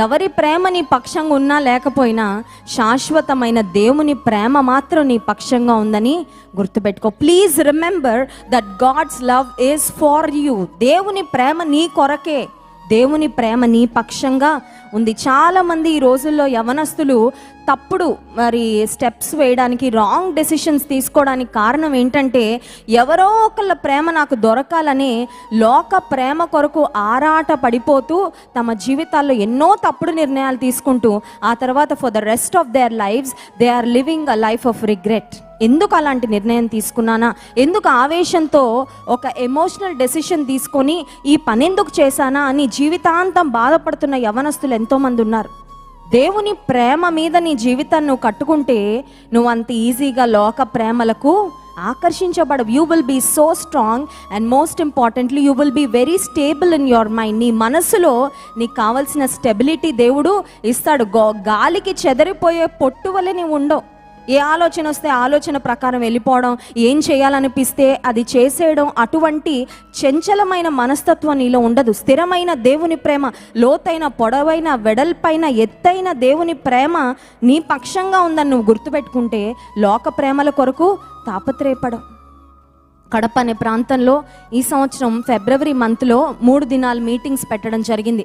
ఎవరి ప్రేమ నీ పక్షంగా ఉన్నా లేకపోయినా శాశ్వతమైన దేవుని ప్రేమ మాత్రం నీ పక్షంగా ఉందని గుర్తుపెట్టుకో. Please remember that God's love is for you. దేవుని ప్రేమ నీ కొరకే, దేవుని ప్రేమ నీ పక్షంగా ఉంది. చాలామంది ఈ రోజుల్లో యవనస్తులు తప్పుడు స్టెప్స్ వేయడానికి, రాంగ్ డెసిషన్స్ తీసుకోవడానికి కారణం ఏంటంటే, ఎవరో ఒకళ్ళ ప్రేమ నాకు దొరకాలని లోక ప్రేమ కొరకు ఆరాట పడిపోతూ తమ జీవితాల్లో ఎన్నో తప్పుడు నిర్ణయాలు తీసుకుంటూ ఆ తర్వాత for the rest of their lives they are living a life of regret. ఎందుకు అలాంటి నిర్ణయం తీసుకున్నానా, ఎందుకు ఆవేశంతో ఒక ఎమోషనల్ డెసిషన్ తీసుకొని ఈ పని ఎందుకు చేశానా అని జీవితాంతం బాధపడుతున్న యవనస్తులు ఎంతోమంది ఉన్నారు. దేవుని ప్రేమ మీద నీ జీవితాన్ని నువ్వు కట్టుకుంటే నువ్వు అంత ఈజీగా లోక ప్రేమలకు ఆకర్షించబడవు. You will be so strong and most importantly you will be very stable in your mind. నీ మనసులో నీకు కావాల్సిన స్టెబిలిటీ దేవుడు ఇస్తాడు. గాలికి చెదరిపోయే పొట్టు వలె నీవు ఉండవు. ఏ ఆలోచన వస్తే ఆలోచన ప్రకారం వెళ్ళిపోవడం, ఏం చేయాలనిపిస్తే అది చేసేయడం, అటువంటి చంచలమైన మనస్తత్వం నీలో ఉండదు. స్థిరమైన దేవుని ప్రేమ, లోతైన పొడవైన వెడల్పైన ఎత్తైన దేవుని ప్రేమ నీ పక్షంగా ఉందని నువ్వు గుర్తుపెట్టుకుంటే లోక ప్రేమల కొరకు తాపత్రయపడవు. కడప అనే ప్రాంతంలో ఈ సంవత్సరం ఫిబ్రవరి మంత్లో 3 దినాలు మీటింగ్స్ పెట్టడం జరిగింది.